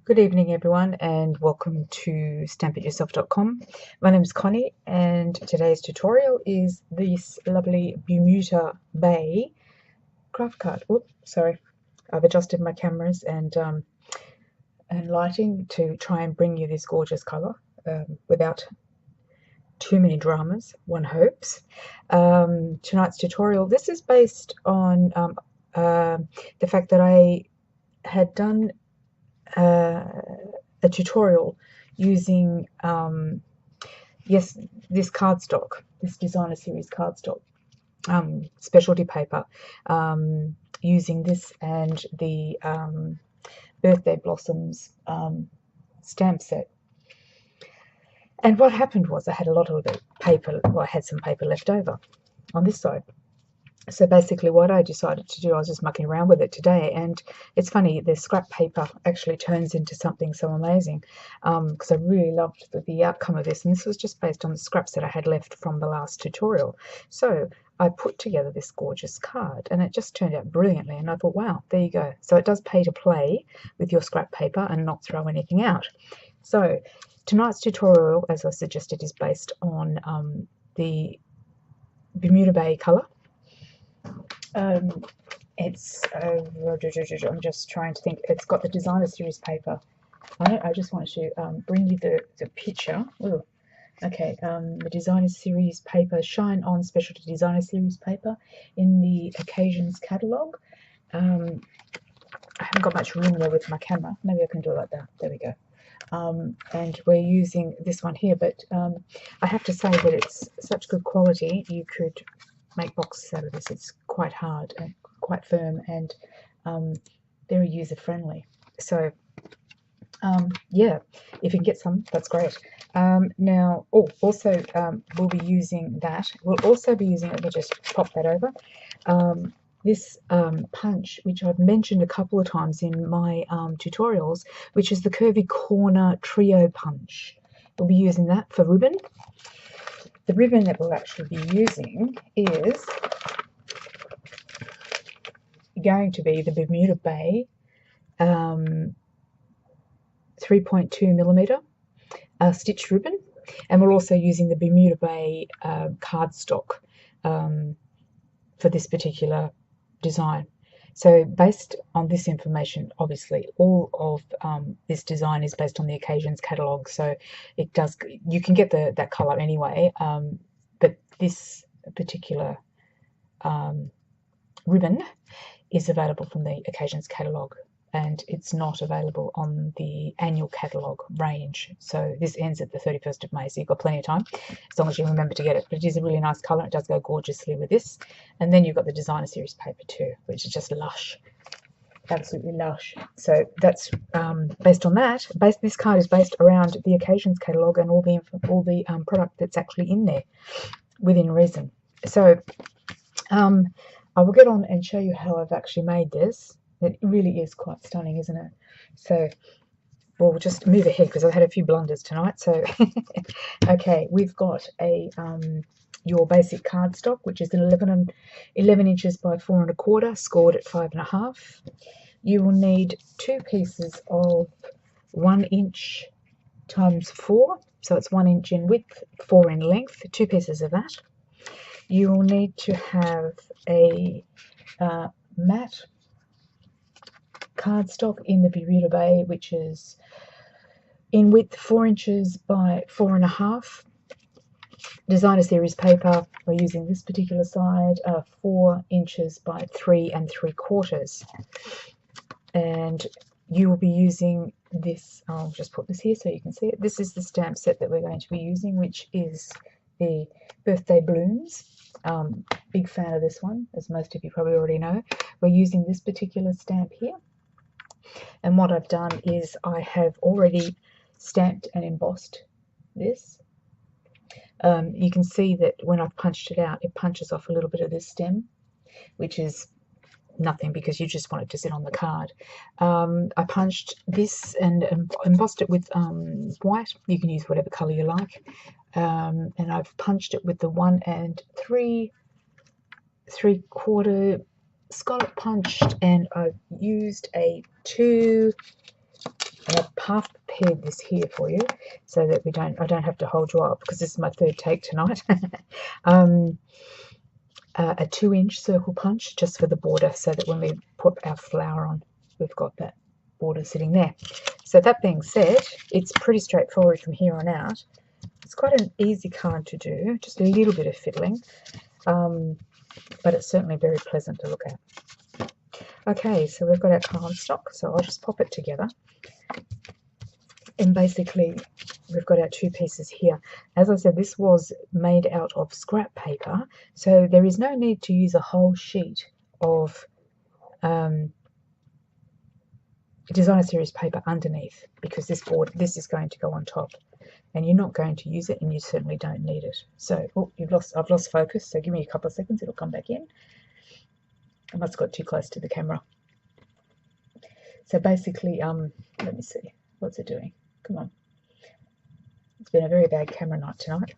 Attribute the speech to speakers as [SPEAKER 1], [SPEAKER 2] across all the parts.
[SPEAKER 1] Good evening, everyone, and welcome to stampityourself.com. My name is Connie, and today's tutorial is this lovely Bermuda Bay craft card. Oops, sorry, I've adjusted my cameras and lighting to try and bring you this gorgeous color without too many dramas, one hopes. Tonight's tutorial, this is based on the fact that I had done a tutorial using this cardstock, this designer series cardstock, specialty paper, using this and the birthday blossoms stamp set. And what happened was I had a lot of the paper, well, I had some paper left over on this side. So basically what I decided to do, I was just mucking around with it today, and it's funny, the scrap paper actually turns into something so amazing, because I really loved the outcome of this, and this was just based on the scraps that I had left from the last tutorial. So I put together this gorgeous card, and it just turned out brilliantly, and I thought, wow, there you go. So it does pay to play with your scrap paper and not throw anything out. So tonight's tutorial, as I suggested, is based on the Bermuda Bay colour. It's I'm just trying to think. It's got the designer series paper on it. I just wanted to bring you the picture. Ooh. Okay, the designer series paper, Shine On Specialty Designer Series paper in the Occasions catalogue. I haven't got much room there with my camera. Maybe I can do it like that. There we go. And we're using this one here, but I have to say that it's such good quality. You could make boxes out of this. It's quite hard and quite firm, and very user friendly. So yeah, if you can get some, that's great. Now, also we'll be using that. We'll also be using, let me just pop that over. This punch, which I've mentioned a couple of times in my tutorials, which is the Curvy Corner Trio Punch. We'll be using that for ribbon. The ribbon that we'll actually be using is going to be the Bermuda Bay 3.2mm stitched ribbon, and we're also using the Bermuda Bay cardstock for this particular design. So based on this information, obviously all of this design is based on the Occasions catalogue, so it does, you can get that colour anyway, but this particular ribbon is available from the Occasions catalogue, and it's not available on the annual catalogue range. So this ends at the 31st of May, so you've got plenty of time as long as you remember to get it. But it is a really nice colour. It does go gorgeously with this. And then you've got the designer series paper too, which is just lush, absolutely lush. So that's based on that. This card is based around the Occasions catalogue and all the product that's actually in there within reason. So I will get on and show you how I've actually made this. It really is quite stunning, isn't it? So we'll just move ahead because I've had a few blunders tonight. So okay, we've got a your basic cardstock, which is 11 inches by 4 1/4, scored at 5 1/2. You will need 2 pieces of 1 inch times 4, so it's 1 inch in width, 4 in length. 2 pieces of that. You will need to have a matte cardstock in the Bermuda Bay, which is in width 4 inches by 4 1/2. Designer series paper, we're using this particular side, 4 inches by 3 3/4. And you will be using this, I'll just put this here so you can see it. This is the stamp set that we're going to be using, which is the Birthday Blooms. Big fan of this one, as most of you probably already know. We're using this particular stamp here. And what I've done is I have already stamped and embossed this. You can see that when I've punched it out, it punches off a little bit of this stem, which is nothing because you just want it to sit on the card. I punched this and embossed it with white. You can use whatever colour you like. And I've punched it with the 1 3/4 scallop punched, and I've used a 2 And I've half prepared this here for you so that I don't have to hold you up, because this is my third take tonight. A 2-inch circle punch just for the border, so that when we put our flower on, we've got that border sitting there. So that being said, it's pretty straightforward from here on out. It's quite an easy card to do, just a little bit of fiddling, but it's certainly very pleasant to look at. Okay, so we've got our cardstock, so I'll just pop it together. And basically, we've got our 2 pieces here. As I said, this was made out of scrap paper, so there is no need to use a whole sheet of designer series paper underneath, because this is going to go on top, and you're not going to use it, and you certainly don't need it. So, oh, I've lost focus, so give me a couple of seconds, it'll come back in. I must have got too close to the camera. So basically, let me see, what's it doing? Come on. It's been a very bad camera night tonight.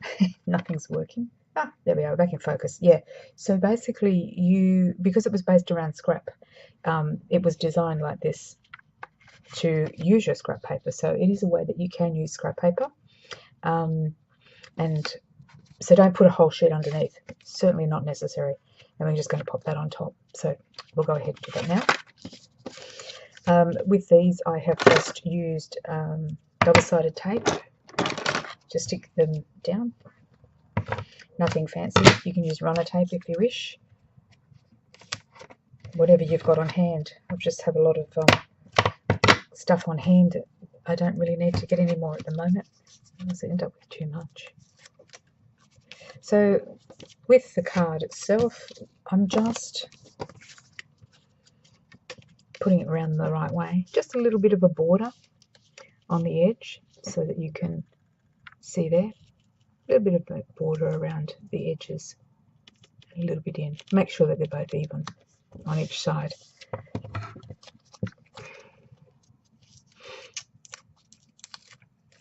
[SPEAKER 1] Nothing's working. Ah, there we are, back in focus. Yeah, so basically because it was based around scrap, it was designed like this to use your scrap paper. So it is a way that you can use scrap paper. And so don't put a whole sheet underneath. Certainly not necessary. And we're just going to pop that on top. So we'll go ahead and do that now. With these, I have just used double-sided tape to stick them down. Nothing fancy. You can use runner tape if you wish. Whatever you've got on hand. I just have a lot of stuff on hand. I don't really need to get any more at the moment, unless I end up with too much. So with the card itself, I'm just putting it around the right way. Just a little bit of a border on the edge so that you can see there. A little bit of a border around the edges, a little bit in. Make sure that they're both even on each side.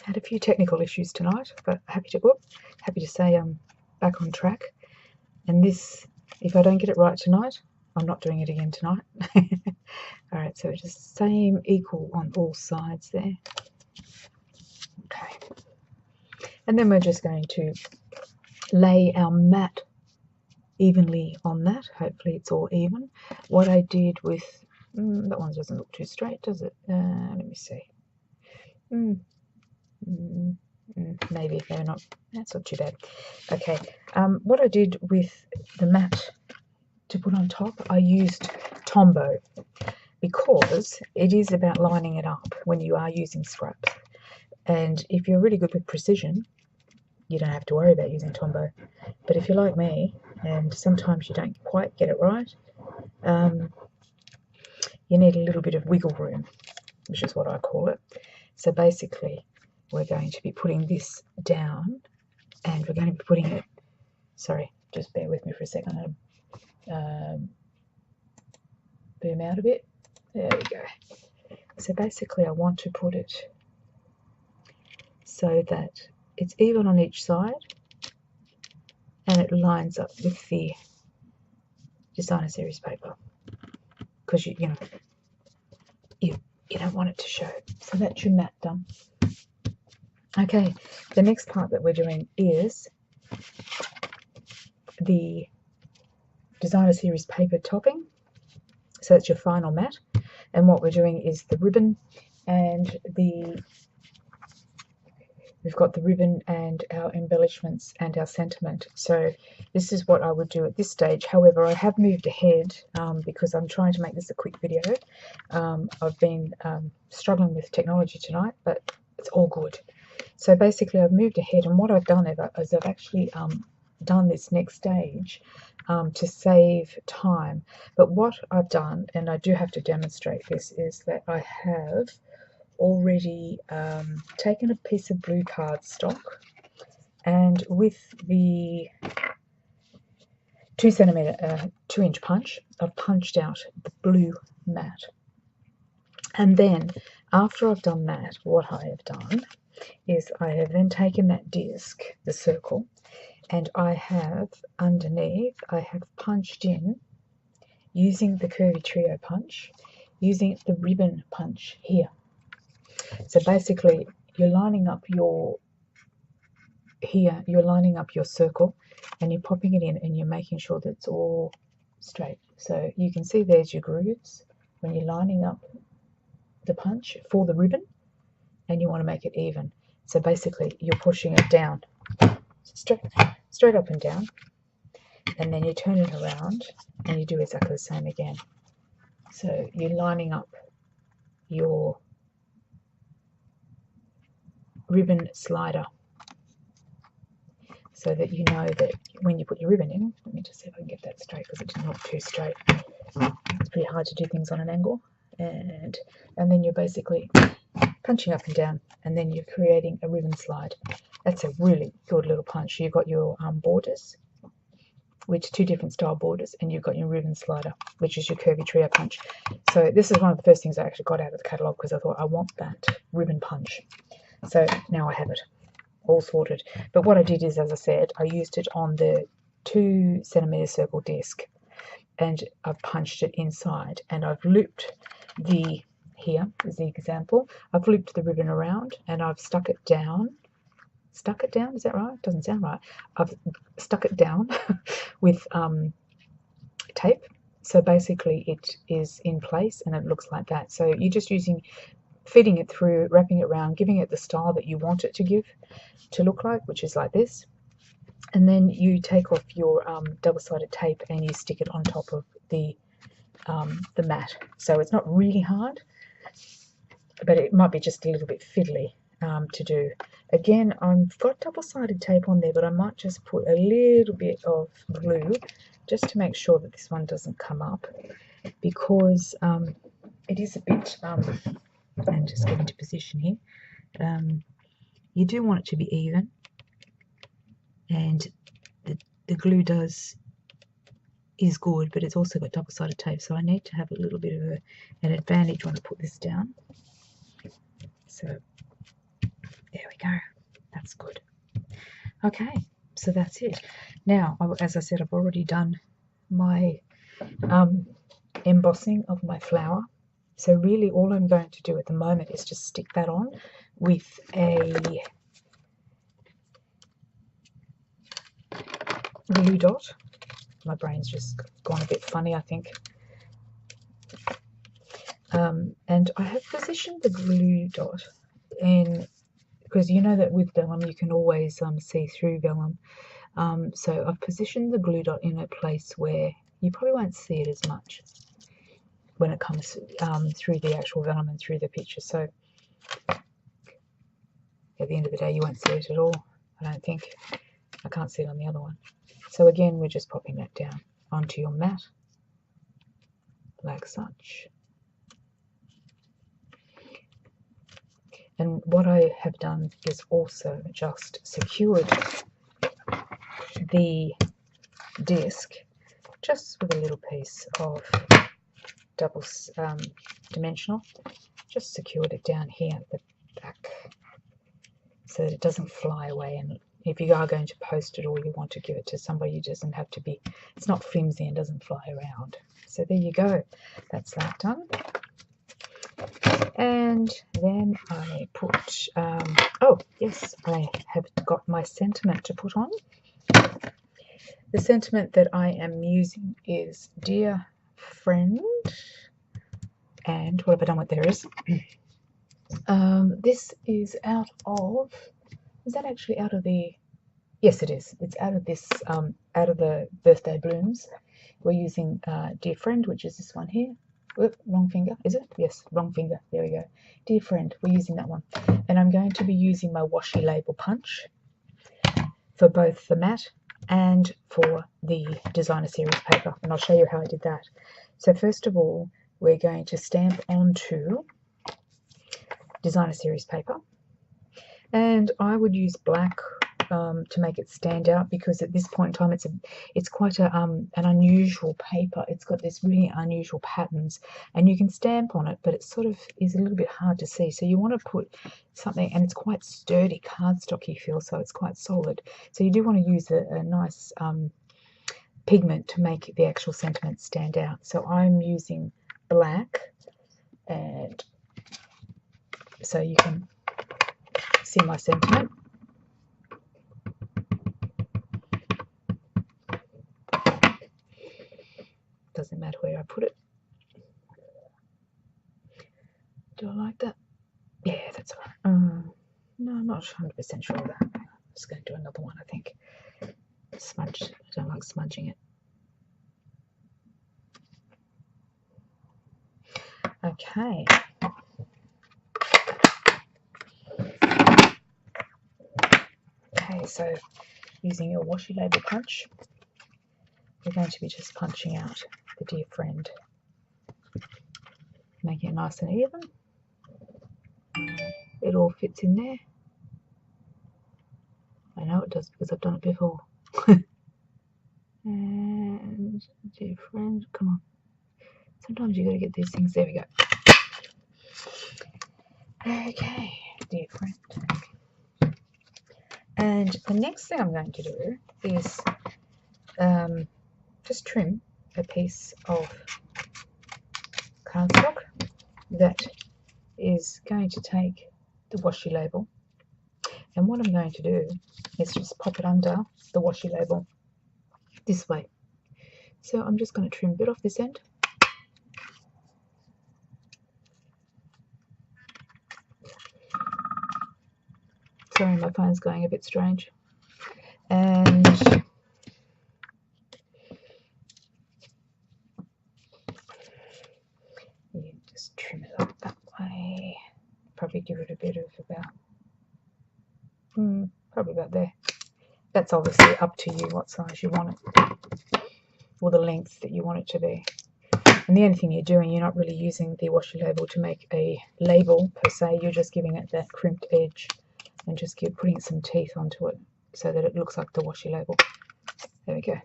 [SPEAKER 1] Had a few technical issues tonight, but happy to say I'm back on track. And this, if I don't get it right tonight, I'm not doing it again tonight. Alright, so just same equal on all sides there. Okay. And then we're just going to lay our mat evenly on that. Hopefully it's all even. What I did with, that one doesn't look too straight, does it? Let me see. Maybe if they're not, that's not too bad. Okay, what I did with the mat to put on top, I used Tombow, because it is about lining it up when you are using scraps. And if you're really good with precision, you don't have to worry about using Tombow. But if you're like me, and sometimes you don't quite get it right, you need a little bit of wiggle room, which is what I call it. So basically, we're going to be putting this down, and we're going to be putting it, sorry, just bear with me for a second. Boom out a bit. There we go. So basically I want to put it so that it's even on each side and it lines up with the designer series paper, because you know you don't want it to show. So that's your mat done. Okay, the next part that we're doing is the designer series paper topping. So that's your final mat, and what we're doing is the ribbon and we've got the ribbon and our embellishments and our sentiment. So this is what I would do at this stage. However, I have moved ahead because I'm trying to make this a quick video. I've been struggling with technology tonight, but it's all good. So basically I've moved ahead, and what I've done is I've actually done this next stage to save time. But what I've done, and I do have to demonstrate this, is that I have already taken a piece of blue cardstock, and with the 2-inch punch, I've punched out the blue mat. And then after I've done that, what I have done is I have then taken that disc, the circle, and I have underneath, I have punched in using the Curvy Trio punch, using the ribbon punch here. So basically you're lining up your circle and you're popping it in and you're making sure that it's all straight. So you can see there's your grooves when you're lining up the punch for the ribbon, and you want to make it even. So basically you're pushing it down straight up and down, and then you turn it around and you do exactly the same again. So you're lining up your ribbon slider so that you know that when you put your ribbon in, let me just see if I can get that straight because it didn't look too straight. It's pretty hard to do things on an angle. And then you're basically punching up and down, and then you're creating a ribbon slide. That's a really good little punch. You've got your borders, which are two different style borders, and you've got your ribbon slider, which is your curvy trio punch. So this is one of the first things I actually got out of the catalogue because I thought I want that ribbon punch. So now I have it all sorted. But what I did is, as I said, I used it on the 2 centimeter circle disc, and I've punched it inside, and I've looped here is the example. I've looped the ribbon around and I've stuck it down, is that right? Doesn't sound right. I've stuck it down with tape, so basically it is in place and it looks like that. So you're just feeding it through, wrapping it around, giving it the style that you want it to look like, which is like this. And then you take off your double-sided tape and you stick it on top of the mat. So it's not really hard, but it might be just a little bit fiddly to do. Again, I've got double-sided tape on there, but I might just put a little bit of glue just to make sure that this one doesn't come up, because it is a bit, and just get into position here, you do want it to be even, and the glue is good, but it's also got double-sided tape, so I need to have a little bit of an advantage when I put this down. So there we go, that's good. Okay, so that's it. Now, as I said, I've already done my embossing of my flower, so really all I'm going to do at the moment is just stick that on with a glue dot. My brain's just gone a bit funny, I think. And I have positioned the glue dot in, because you know that with vellum you can always see through vellum. So I've positioned the glue dot in a place where you probably won't see it as much when it comes through the actual vellum and through the picture. So at the end of the day you won't see it at all, I don't think. I can't see it on the other one. So again, we're just popping that down onto your mat like such. And what I have done is also just secured the disc just with a little piece of double dimensional. Just secured it down here at the back so that it doesn't fly away, and if you are going to post it or you want to give it to somebody, it doesn't have to be, it's not flimsy and doesn't fly around. So there you go, that's that done. And then I put, oh yes, I have got my sentiment to put on. The sentiment that I am using is Dear Friend, and what have I done with theirs? This is out of, is that actually out of the, yes it is, it's out of this, out of the Birthday Blooms. We're using Dear Friend, which is this one here. Oop, wrong finger, is it? Yes, wrong finger, there we go. Dear Friend, we're using that one. And I'm going to be using my washi label punch for both the matte and for the designer series paper, and I'll show you how I did that. So first of all, we're going to stamp onto designer series paper, and I would use black to make it stand out, because at this point in time it's quite an unusual paper. It's got this really unusual patterns, and you can stamp on it, but it sort of is a little bit hard to see. So you want to put something, and it's quite sturdy, cardstocky feel, so it's quite solid. So you do want to use a nice pigment to make the actual sentiment stand out. So I'm using black and so you can see my sentiment. Doesn't matter where I put it. Do I like that? Yeah, that's all right. No, I'm not 100% sure of that. I'm just going to do another one, I think. Smudge. I don't like smudging it. Okay. Okay, so using your washi label punch, we're going to be just punching out the dear friend, making it nice and even. It all fits in there. I know it does because I've done it before. And dear friend, come on. Sometimes you got to get these things. There we go. Okay, dear friend. And the next thing I'm going to do is just trim a piece of cardstock that is going to take the washi label, and what I'm going to do is just pop it under the washi label this way. So I'm just going to trim a bit off this end. Sorry, my phone's going a bit strange. And you just trim it up that way. Probably give it a bit of about, probably about there. That's obviously up to you what size you want it, or the length that you want it to be. And the only thing you're doing, you're not really using the washi label to make a label per se, you're just giving it that crimped edge and just putting some teeth onto it so that it looks like the washi label. There we go.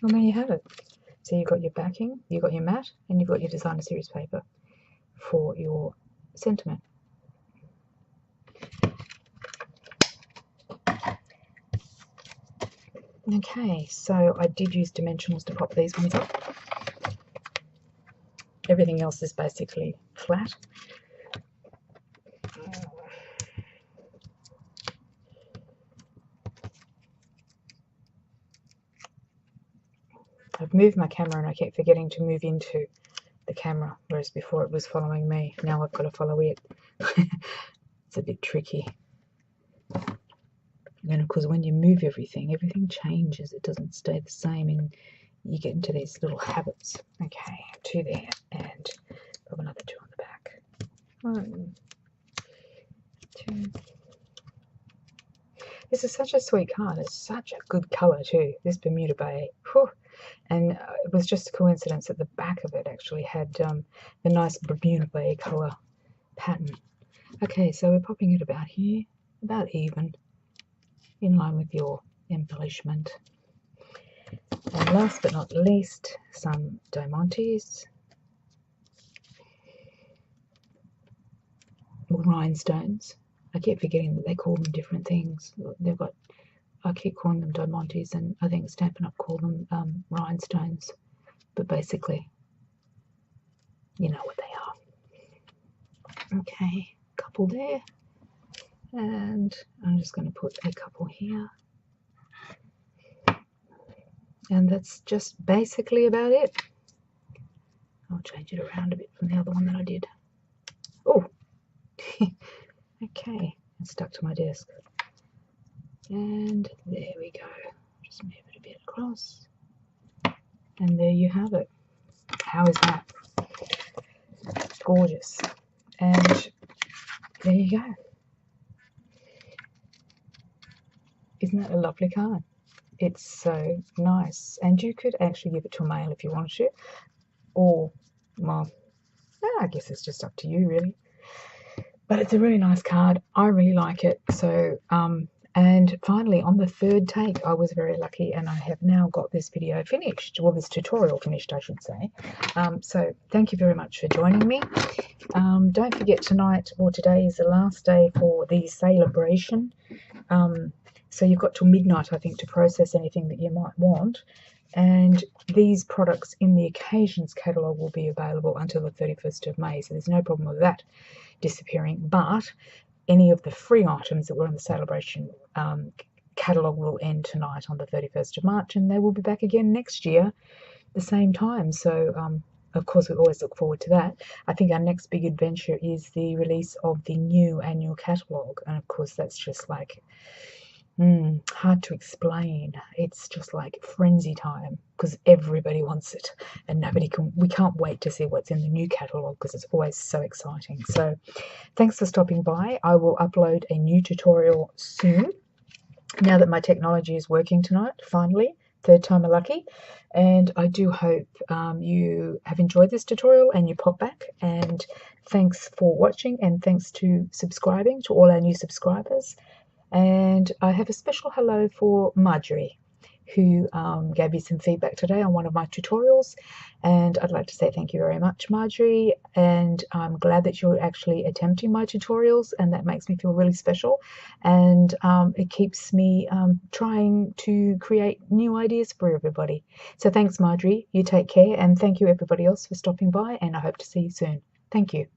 [SPEAKER 1] And there you have it. So you've got your backing, you've got your mat, and you've got your designer series paper for your sentiment. Okay, so I did use dimensionals to pop these ones up. Everything else is basically flat. I've moved my camera and I kept forgetting to move into the camera, whereas before it was following me. Now I've got to follow it. It's a bit tricky. And of course, when you move everything changes. It doesn't stay the same, and you get into these little habits. Okay, 2 there, and pop another 2 on the back. 1, 2. This is such a sweet card. It's such a good colour too. This Bermuda Bay. Whew. And it was just a coincidence that the back of it actually had the nice Bermuda Bay colour pattern. Okay, so we're popping it about here, about even, in line with your embellishment. And last but not least, some diamantes, or rhinestones. I keep forgetting that they call them different things. I keep calling them diamantes, and I think Stampin'Up call them rhinestones. But basically, you know what they are. Okay, couple there. And I'm just going to put a couple here. And that's just basically about it. I'll change it around a bit from the other one that I did. Oh, okay, it's stuck to my desk. And there we go. Just move it a bit across. And there you have it. How is that? Gorgeous. And there you go. Isn't that a lovely card? It's so nice. And you could actually give it to a male if you wanted to. Or, well, I guess it's just up to you, really. But it's a really nice card. I really like it. So, and finally, on the 3rd take, I was very lucky, and I have now got this video finished. Well, this tutorial finished, I should say. So thank you very much for joining me. Don't forget, tonight or today is the last day for the celebration. So you've got till midnight, I think, to process anything that you might want. and these products in the occasions catalogue will be available until the 31st of May, so there's no problem with that disappearing. But any of the free items that were in the celebration catalogue will end tonight on the 31st of March, and they will be back again next year the same time. So of course we always look forward to that. I think our next big adventure is the release of the new annual catalogue, and of course that's just like hard to explain. It's just like frenzy time because everybody wants it, and we can't wait to see what's in the new catalogue because it's always so exciting. So thanks for stopping by. I will upload a new tutorial soon, now that my technology is working tonight, finally, third time a lucky. And I do hope you have enjoyed this tutorial and you pop back. And thanks for watching, and thanks to subscribing, to all our new subscribers. And I have a special hello for Marjorie, who gave me some feedback today on one of my tutorials, and I'd like to say thank you very much, Marjorie, and I'm glad that you're actually attempting my tutorials, and that makes me feel really special, and it keeps me trying to create new ideas for everybody. So thanks, Marjorie, you take care, and thank you everybody else for stopping by, and I hope to see you soon. Thank you.